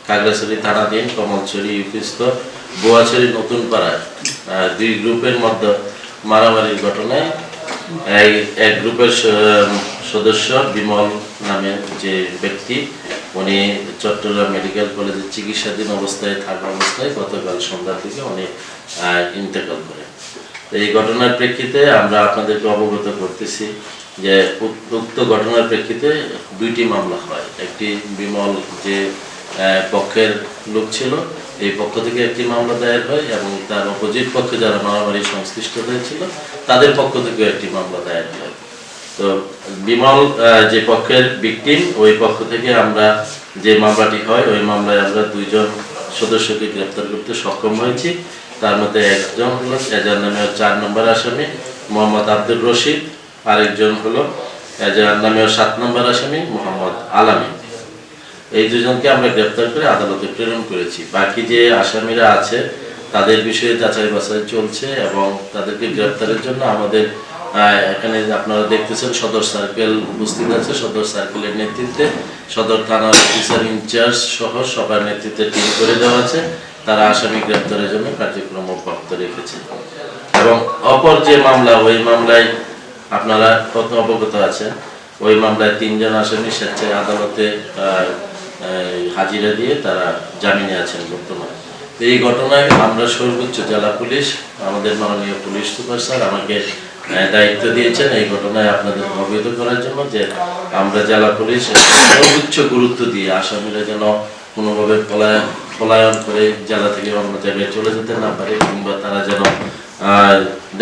খাগড়াছড়ি থানাধীন কমলছড়ি ইউপিস্থ বোয়াছড়ি নতুন পাড়ায় দুই গ্রুপের মধ্যে মারামারির ঘটনায় এক গ্রুপের সদস্য বিমল নামে যে ব্যক্তি, উনি চট্টগ্রাম মেডিকেল কলেজে চিকিৎসাধীন অবস্থায় থাকা অবস্থায় গতকাল সন্ধ্যার দিকে উনি ইন্তেকাল করেন। এই ঘটনার প্রেক্ষিতে আমরা আপনাদেরকে অবগত করতেছি যে উক্ত ঘটনার প্রেক্ষিতে দুইটি মামলা হয়। একটি বিমল যে পক্ষের লোক ছিল, এই পক্ষ থেকে একটি মামলা দায়ের হয় এবং তার অপোজিট পক্ষে যারা মারামারি সংশ্লিষ্ট হয়েছিল তাদের পক্ষ থেকে একটি মামলা দায়ের হয়। তো বিমল যে পক্ষের ভিকটিম, ওই পক্ষ থেকে আমরা যে মামলাটি হয় ওই মামলায় আমরা দুইজন সদস্যকে গ্রেপ্তার করতে সক্ষম হয়েছি। তার মধ্যে একজন হলো এজাহার নামের 4 নম্বর আসামি মোহাম্মদ আব্দুর রশিদ, আরেকজন হলো এজাহার নামের 7 নম্বর আসামি মোহাম্মদ আলামিন। এই দুজনকে আমরা গ্রেপ্তার করে আদালতে প্রেরণ করেছি। বাকি যে আসামিরা আছে তাদের বিষয়ে যাচাই বাছাই চলছে এবং তাদেরকে গ্রেপ্তারের জন্য আমাদের এখানে আপনারা দেখতেছেন সদর সার্কেল উপস্থিত আছে। সদর সার্কেলের নেতৃত্বে সদর থানার অফিসার ইনচার্জ সহ সবার নেতৃত্বে টিম করে দেওয়া আছে। তারা আসামি গ্রেপ্তারের জন্য কার্যক্রম অব্যাহত রেখেছে। এবং অপর যে মামলা, ওই মামলায় আপনারা কত অবগত আছেন, ওই মামলায় 3 জন আসামি স্বেচ্ছায় আদালতে হাজিরা দিয়ে তারা জামিনে আছেন বর্তমানে। এই ঘটনায় আমরা সর্বোচ্চ জেলা পুলিশ, আমাদের মাননীয় পুলিশ সুপার স্যার আমাকে দায়িত্ব দিয়েছেন এই ঘটনায় আপনাদের অবহিত করার জন্য যে আমরা জেলা পুলিশ সর্বোচ্চ গুরুত্ব দিয়ে আসামিরা যেন কোনোভাবে পলায়ন করে জেলা থেকে অন্য জায়গায় চলে যেতে না পারে কিংবা তারা যেন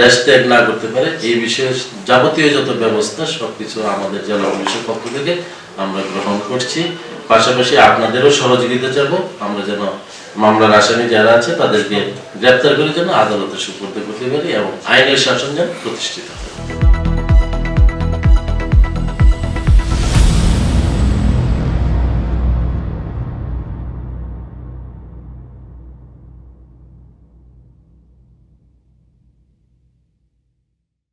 দেশ ত্যাগ না করতে পারে, এই বিষয়ে যাবতীয় যত ব্যবস্থা সবকিছু আমাদের জেলা পুলিশের পক্ষ থেকে আমরা গ্রহণ করছি। পাশাপাশি আপনাদেরও সহযোগিতা চাব, আমরা যেন মামলার আসামি যারা আছে তাদেরকে গ্রেপ্তার করে যেন আদালতে সুপর্দ করতে পারি এবং আইনের শাসন যেন প্রতিষ্ঠিত হয়।